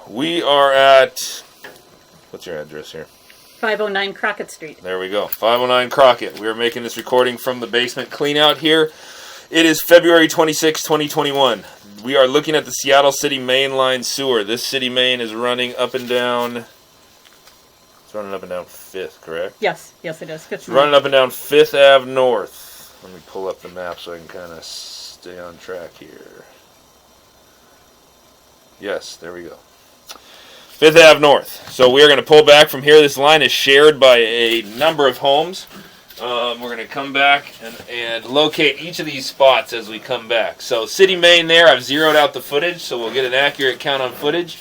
We are at, what's your address here? 509 Crockett Street. There we go, 509 Crockett. We are making this recording from the basement clean out here. It is February 26, 2021. We are looking at the Seattle City Main Line sewer. This city main is running up and down, it's running up and down 5th, correct? Yes, it is. It's running up and down 5th Ave North. Let me pull up the map so I can kind of stay on track here. Yes, there we go. 5th Ave North. So we are going to pull back from here. This line is shared by a number of homes. We're going to come back and locate each of these spots as we come back. So City Main there, I've zeroed out the footage, so we'll get an accurate count on footage.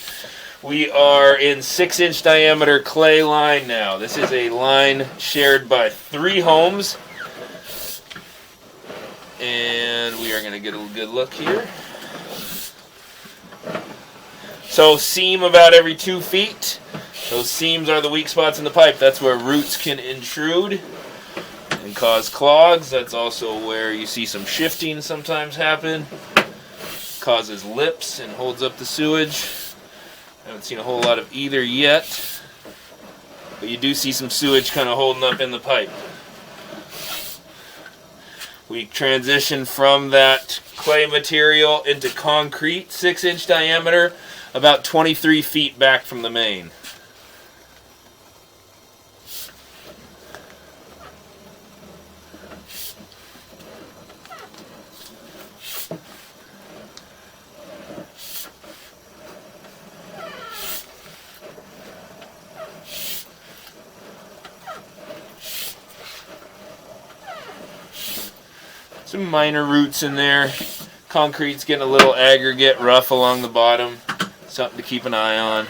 We are in 6-inch diameter clay line now. This is a line shared by 3 homes. And we are going to get a good look here. So seam about every 2 feet. Those seams are the weak spots in the pipe. That's where roots can intrude and cause clogs. That's also where you see some shifting sometimes happen. Causes lips and holds up the sewage. Haven't seen a whole lot of either yet. But you do see some sewage kind of holding up in the pipe. We transition from that clay material into concrete, 6-inch diameter, about 23 feet back from the main. Some minor roots in there. Concrete's getting a little aggregate rough along the bottom. Something to keep an eye on.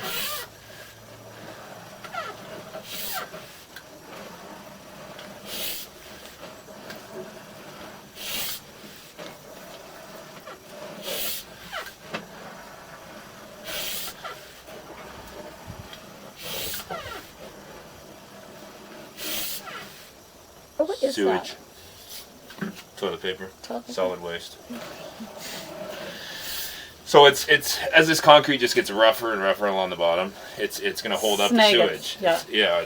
What is Sewage. that? Toilet paper. Toilet paper. Solid waste. So it's as this concrete just gets rougher and rougher along the bottom, it's going to hold up the sewage.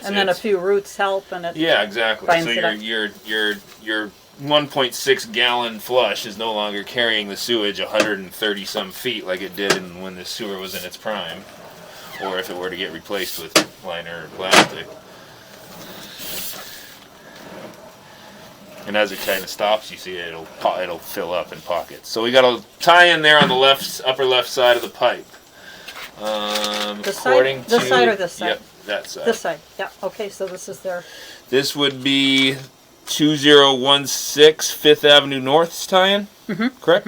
And then a few roots help, and it exactly. So your 1.6 gallon flush is no longer carrying the sewage 130 some feet like it did when the sewer was in its prime, or if it were to get replaced with liner or plastic. And as it kind of stops, you see it'll fill up in pockets. So we got a tie-in there on the upper left side of the pipe. This side or this side? Yep, that side. This side. Yeah. Okay. So this is their. This would be 2016 5th Avenue North's tie-in. Correct.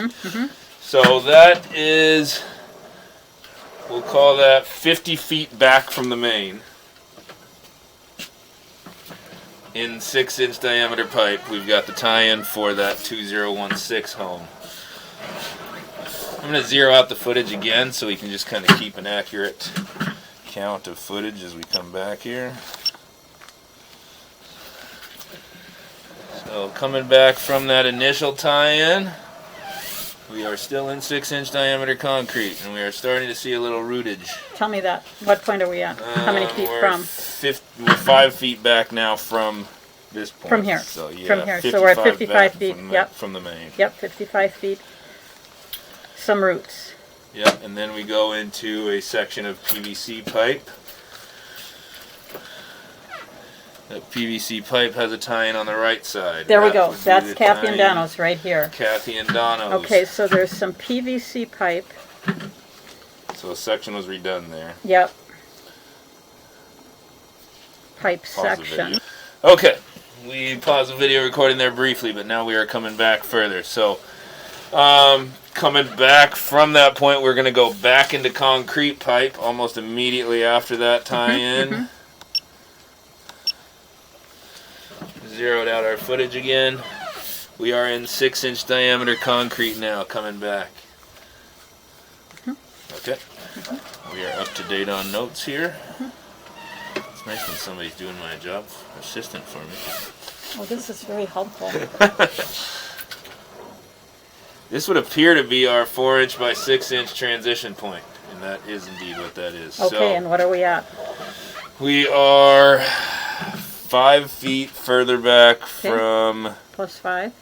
So that is, we'll call that 50 feet back from the main. In 6-inch diameter pipe, we've got the tie-in for that 2016 home. I'm going to zero out the footage again so we can just kind of keep an accurate count of footage as we come back here. So coming back from that initial tie-in, we are still in 6-inch diameter concrete, and we are starting to see a little rootage. Tell me that. What point are we at? How many feet from? We're 5 feet back now from this point. From here. So, yeah, from here. So we're at 55 feet. From the main. Yep, 55 feet. Some roots. Yep, and then we go into a section of PVC pipe. That PVC pipe has a tie-in on the right side. There we go. That's Kathy and Dono's right here. Kathy and Dono's. Okay, so there's some PVC pipe. So a section was redone there. Yep. Pipe section. Okay, we paused the video recording there briefly, but now we are coming back further. So, coming back from that point, we're going to go back into concrete pipe almost immediately after that tie-in. Zeroed out our footage again. We are in 6-inch diameter concrete now, coming back. Okay. We are up to date on notes here. It's nice when somebody's doing my job, assistant for me. Oh, this is very helpful. This would appear to be our 4-inch by 6-inch transition point And that is indeed what that is. Okay, So and what are we at? we are 5 feet further back from Plus 5?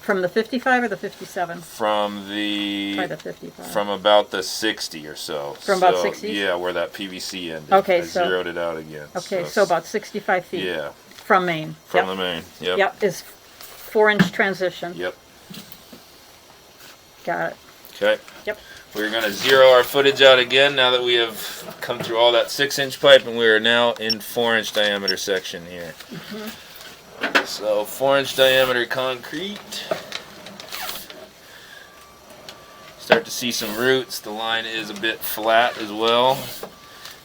From the 55 or the 57? from the By the 55. from about the 60 or so. From about 60? Yeah, where that PVC ended. Okay, I so zeroed it out again. Okay, so about 65 feet. Yeah, From Maine. from the main. Yep. Yep, is 4-inch transition. Yep. Got it. Okay. Yep. We're going to zero our footage out again now that we have come through all that 6-inch pipe, and we are now in 4-inch diameter section here. So 4-inch diameter concrete. Start to see some roots. The line is a bit flat as well.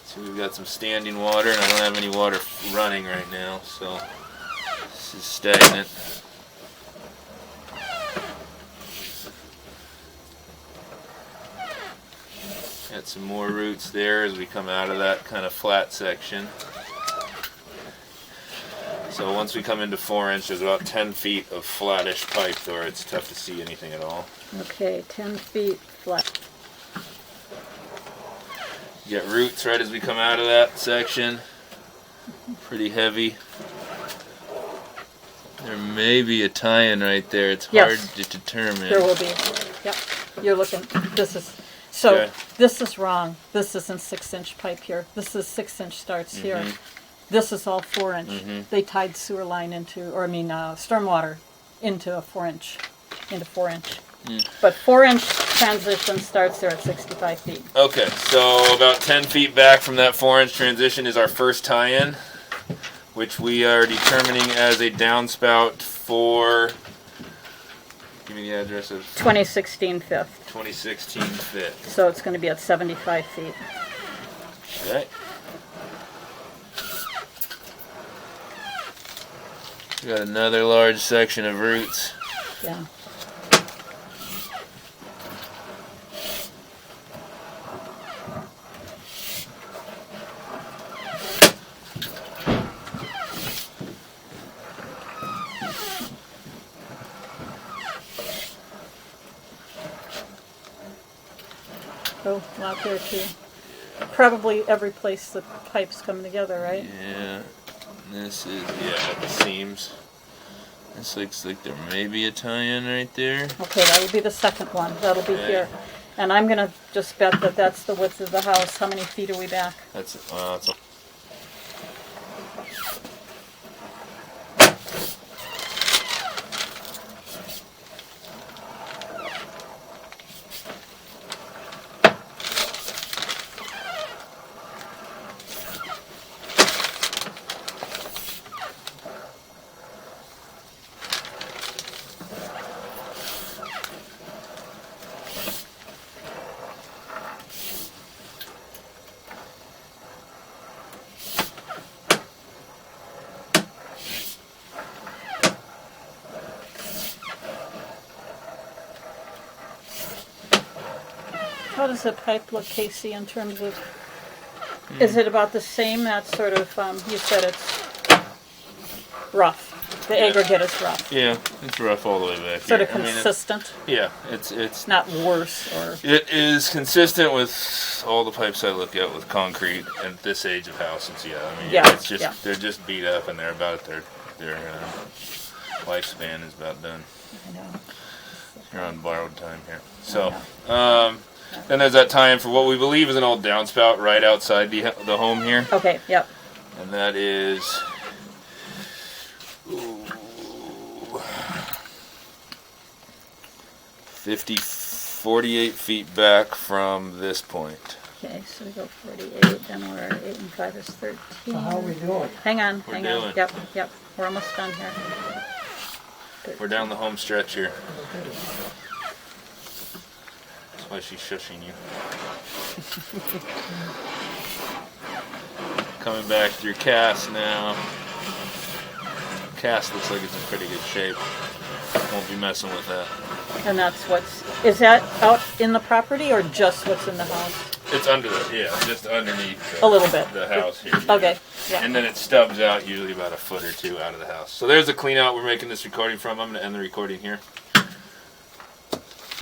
So we've got some standing water, and I don't have any water running right now, so this is stagnant. Got some more roots there as we come out of that kind of flat section. So once we come into 4-inch, there's about 10 feet of flattish pipe where it's tough to see anything at all. Okay, 10 feet flat. You get roots right as we come out of that section. Pretty heavy. There may be a tie-in right there. It's hard to determine. There will be. Yep. You're looking. This is. So Okay. This is wrong. This isn't 6-inch pipe here. This is 6-inch starts here. This is all 4-inch. They tied sewer line into, or I mean, stormwater into a 4-inch, into 4-inch. But 4-inch transition starts there at 65 feet. Okay, so about 10 feet back from that 4-inch transition is our first tie-in, which we are determining as a downspout for, give me the address of 2016 fifth. 2016 fifth. So it's going to be at 75 feet. Okay. We got another large section of roots. Yeah. Oh, out there too. Probably every place the pipes come together, right? Yeah. This is, the seams. This looks like there may be a tie-in right there. Okay, that will be the second one. That'll be here. And I'm going to just bet that that's the width of the house. How many feet are we back? That's a How does the pipe look, Casey, in terms of... Is it about the same? That sort of, you said it's rough. The aggregate is rough. Yeah, it's rough all the way back Sort here. of consistent. It's not worse or... It is consistent with all the pipes I look at with concrete at this age of houses. It's just they're just beat up and they're about their lifespan is about done. I know. You're on borrowed time here. So, then there's that tie-in for what we believe is an old downspout right outside the home here. Okay, yep. And that is 48 feet back from this point. Okay, so we go 48, then we're 8 and 5 is 13. So how are we doing? Hang on, We're hang doing. on. Yep. We're almost done here. We're down the home stretch here. That's why she's shushing you. Coming back through Cass now. Cass looks like it's in pretty good shape. Won't be messing with that. And that's is that out in the property or just what's in the house? It's just underneath A little bit. the house here. Okay, yeah. And then it stubs out usually about a foot or two out of the house. So there's the clean out we're making this recording from. I'm going to end the recording here.